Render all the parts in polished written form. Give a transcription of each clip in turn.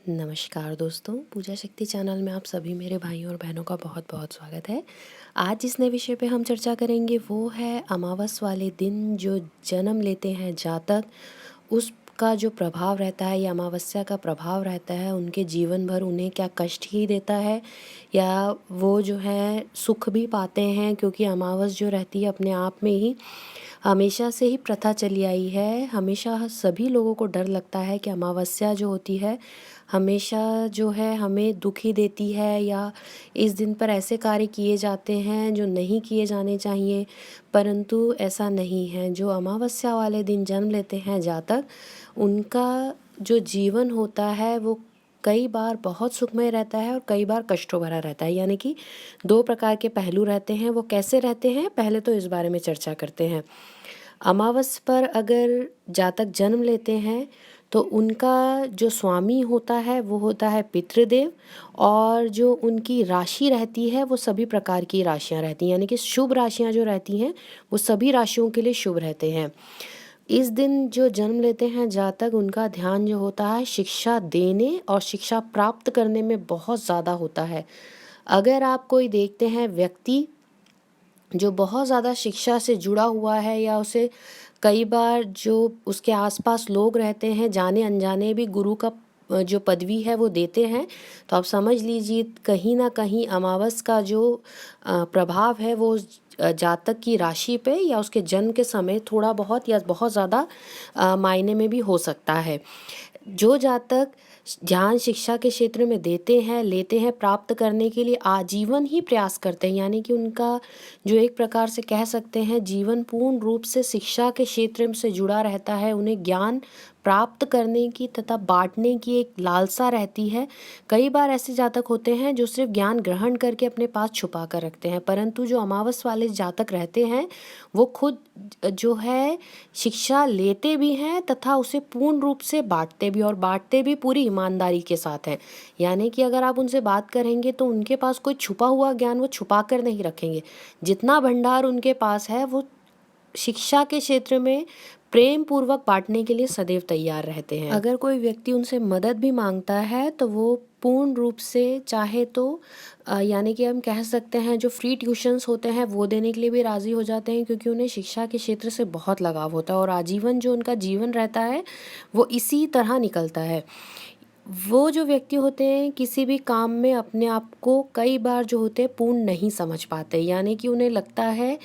नमस्कार दोस्तों, पूजा शक्ति चैनल में आप सभी मेरे भाइयों और बहनों का बहुत बहुत स्वागत है। आज जिस नए विषय पे हम चर्चा करेंगे वो है अमावस वाले दिन जो जन्म लेते हैं जातक, उसका जो प्रभाव रहता है या अमावस्या का प्रभाव रहता है उनके जीवन भर उन्हें क्या कष्ट ही देता है या वो जो है सुख भी पाते हैं, क्योंकि अमावस जो रहती है अपने आप में ही हमेशा से ही प्रथा चली आई है। हमेशा सभी लोगों को डर लगता है कि अमावस्या जो होती है हमेशा जो है हमें दुखी देती है या इस दिन पर ऐसे कार्य किए जाते हैं जो नहीं किए जाने चाहिए, परंतु ऐसा नहीं है। जो अमावस्या वाले दिन जन्म लेते हैं जातक, उनका जो जीवन होता है वो कई बार बहुत सुखमय रहता है और कई बार कष्टों भरा रहता है। यानी कि दो प्रकार के पहलू रहते हैं। वो कैसे रहते हैं, पहले तो इस बारे में चर्चा करते हैं। अमावस पर अगर जातक जन्म लेते हैं तो उनका जो स्वामी होता है वो होता है पितृदेव, और जो उनकी राशि रहती है वो सभी प्रकार की राशियां रहती हैं। यानी कि शुभ राशियां जो रहती हैं वो सभी राशियों के लिए शुभ रहते हैं। इस दिन जो जन्म लेते हैं जातक, उनका ध्यान जो होता है शिक्षा देने और शिक्षा प्राप्त करने में बहुत ज़्यादा होता है। अगर आप कोई देखते हैं व्यक्ति जो बहुत ज़्यादा शिक्षा से जुड़ा हुआ है या उसे कई बार जो उसके आसपास लोग रहते हैं जाने अनजाने भी गुरु का जो पदवी है वो देते हैं, तो आप समझ लीजिए कहीं ना कहीं अमावस का जो प्रभाव है वो जातक की राशि पे या उसके जन्म के समय थोड़ा बहुत या बहुत ज़्यादा मायने में भी हो सकता है। जो जातक ध्यान शिक्षा के क्षेत्र में देते हैं, लेते हैं, प्राप्त करने के लिए आजीवन ही प्रयास करते हैं, यानी कि उनका जो एक प्रकार से कह सकते हैं जीवन पूर्ण रूप से शिक्षा के क्षेत्र से जुड़ा रहता है, उन्हें ज्ञान प्राप्त करने की तथा बांटने की एक लालसा रहती है। कई बार ऐसे जातक होते हैं जो सिर्फ ज्ञान ग्रहण करके अपने पास छुपा कर रखते हैं, परंतु जो अमावस वाले जातक रहते हैं वो खुद जो है शिक्षा लेते भी हैं तथा उसे पूर्ण रूप से बांटते भी, और बांटते भी पूरी ईमानदारी के साथ हैं। यानी कि अगर आप उनसे बात करेंगे तो उनके पास कोई छुपा हुआ ज्ञान वो छुपा कर नहीं रखेंगे। जितना भंडार उनके पास है वो शिक्षा के क्षेत्र में प्रेम पूर्वक बांटने के लिए सदैव तैयार रहते हैं। अगर कोई व्यक्ति उनसे मदद भी मांगता है तो वो पूर्ण रूप से चाहे तो यानी कि हम कह सकते हैं जो फ्री ट्यूशन्स होते हैं वो देने के लिए भी राज़ी हो जाते हैं, क्योंकि उन्हें शिक्षा के क्षेत्र से बहुत लगाव होता है और आजीवन जो उनका जीवन रहता है वो इसी तरह निकलता है। वो जो व्यक्ति होते हैं किसी भी काम में अपने आप को कई बार जो होते हैं पूर्ण नहीं समझ पाते, यानी कि उन्हें लगता है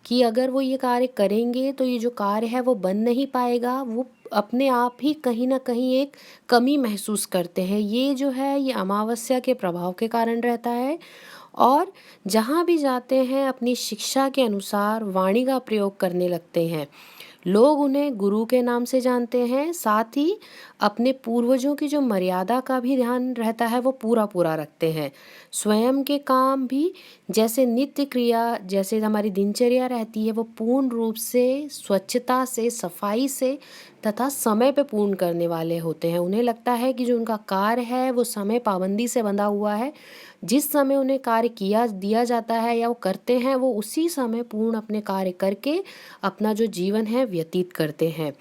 कि अगर वो ये कार्य करेंगे तो ये जो कार्य है वो बन नहीं पाएगा। वो अपने आप ही कहीं ना कहीं एक कमी महसूस करते हैं। ये जो है ये अमावस्या के प्रभाव के कारण रहता है। और जहाँ भी जाते हैं अपनी शिक्षा के अनुसार वाणी का प्रयोग करने लगते हैं। लोग उन्हें गुरु के नाम से जानते हैं, साथ ही अपने पूर्वजों की जो मर्यादा का भी ध्यान रहता है वो पूरा पूरा रखते हैं। स्वयं के काम भी जैसे नित्य क्रिया, जैसे हमारी दिनचर्या रहती है वो पूर्ण रूप से स्वच्छता से, सफाई से तथा समय पे पूर्ण करने वाले होते हैं। उन्हें लगता है कि जो उनका कार्य है वो समय पाबंदी से बंधा हुआ है। जिस समय उन्हें कार्य किया दिया जाता है या वो करते हैं वो उसी समय पूर्ण अपने कार्य करके अपना जो जीवन है व्यतीत करते हैं।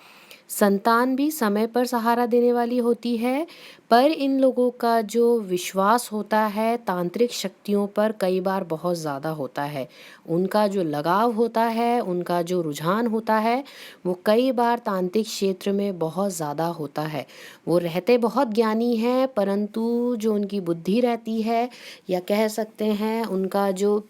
संतान भी समय पर सहारा देने वाली होती है, पर इन लोगों का जो विश्वास होता है तांत्रिक शक्तियों पर कई बार बहुत ज़्यादा होता है। उनका जो लगाव होता है, उनका जो रुझान होता है वो कई बार तांत्रिक क्षेत्र में बहुत ज़्यादा होता है। वो रहते बहुत ज्ञानी हैं, परंतु जो उनकी बुद्धि रहती है या कह सकते हैं उनका जो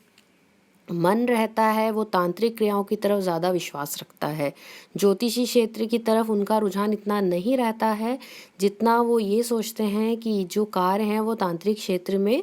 मन रहता है वो तांत्रिक क्रियाओं की तरफ ज़्यादा विश्वास रखता है। ज्योतिषी क्षेत्र की तरफ उनका रुझान इतना नहीं रहता है जितना वो ये सोचते हैं कि जो कार्य हैं वो तांत्रिक क्षेत्र में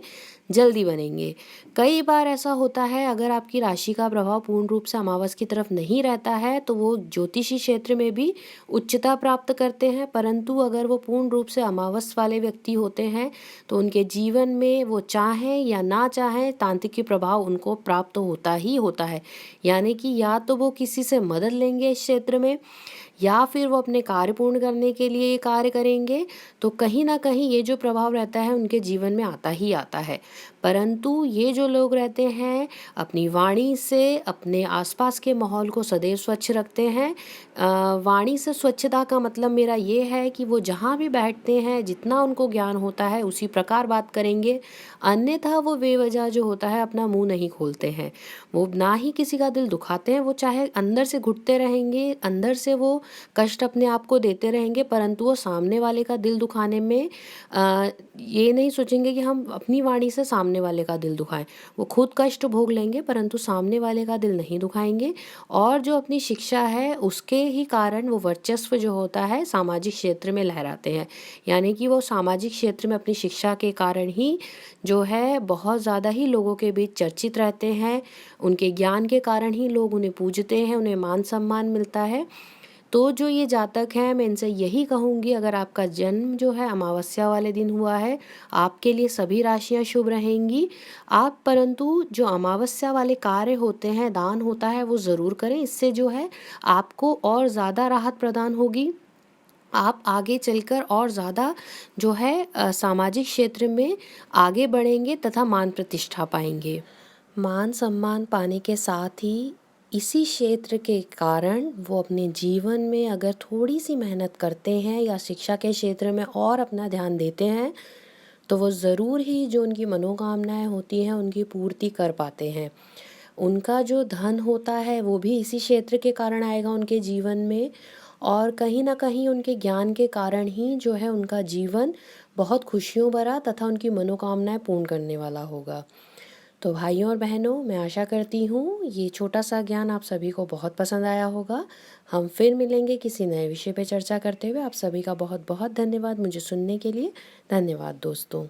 जल्दी बनेंगे। कई बार ऐसा होता है अगर आपकी राशि का प्रभाव पूर्ण रूप से अमावस की तरफ नहीं रहता है तो वो ज्योतिषी क्षेत्र में भी उच्चता प्राप्त करते हैं, परंतु अगर वो पूर्ण रूप से अमावस वाले व्यक्ति होते हैं तो उनके जीवन में वो चाहें या ना चाहें तांत्रिक के प्रभाव उनको प्राप्त होता ही होता है। यानी कि या तो वो किसी से मदद लेंगे इस क्षेत्र में, या फिर वो अपने कार्य पूर्ण करने के लिए ये कार्य करेंगे, तो कहीं न कहीं ये जो प्रभाव रहता है उनके जीवन में आता ही आता है। परंतु ये जो लोग रहते हैं अपनी वाणी से अपने आसपास के माहौल को सदैव स्वच्छ रखते हैं। वाणी से स्वच्छता का मतलब मेरा ये है कि वो जहाँ भी बैठते हैं जितना उनको ज्ञान होता है उसी प्रकार बात करेंगे, अन्यथा वो बेवजह जो होता है अपना मुँह नहीं खोलते हैं। वो ना ही किसी का दिल दुखाते हैं, वो चाहे अंदर से घुटते रहेंगे, अंदर से वो कष्ट अपने आप को देते रहेंगे, परंतु वो सामने वाले का दिल दुखाने में ये नहीं सोचेंगे कि हम अपनी वाणी से सामने वाले का दिल दुखाएं। वो खुद कष्ट भोग लेंगे परंतु सामने वाले का दिल नहीं दुखाएंगे। और जो अपनी शिक्षा है उसके ही कारण वो वर्चस्व जो होता है सामाजिक क्षेत्र में लहराते हैं, यानी कि वो सामाजिक क्षेत्र में अपनी शिक्षा के कारण ही जो है बहुत ज़्यादा ही लोगों के बीच चर्चित रहते हैं। उनके ज्ञान के कारण ही लोग उन्हें पूजते हैं, उन्हें मान सम्मान मिलता है। तो जो ये जातक हैं मैं इनसे यही कहूँगी, अगर आपका जन्म जो है अमावस्या वाले दिन हुआ है, आपके लिए सभी राशियाँ शुभ रहेंगी। आप परंतु जो अमावस्या वाले कार्य होते हैं, दान होता है, वो ज़रूर करें। इससे जो है आपको और ज़्यादा राहत प्रदान होगी। आप आगे चलकर और ज़्यादा जो है सामाजिक क्षेत्र में आगे बढ़ेंगे तथा मान प्रतिष्ठा पाएंगे। मान सम्मान पाने के साथ ही इसी क्षेत्र के कारण वो अपने जीवन में अगर थोड़ी सी मेहनत करते हैं या शिक्षा के क्षेत्र में और अपना ध्यान देते हैं, तो वो ज़रूर ही जो उनकी मनोकामनाएं होती हैं उनकी पूर्ति कर पाते हैं। उनका जो धन होता है वो भी इसी क्षेत्र के कारण आएगा उनके जीवन में, और कहीं न कहीं उनके ज्ञान के कारण ही जो है उनका जीवन बहुत खुशियों भरा तथा उनकी मनोकामनाएं पूर्ण करने वाला होगा। तो भाइयों और बहनों, मैं आशा करती हूँ ये छोटा सा ज्ञान आप सभी को बहुत पसंद आया होगा। हम फिर मिलेंगे किसी नए विषय पे चर्चा करते हुए। आप सभी का बहुत बहुत धन्यवाद मुझे सुनने के लिए। धन्यवाद दोस्तों।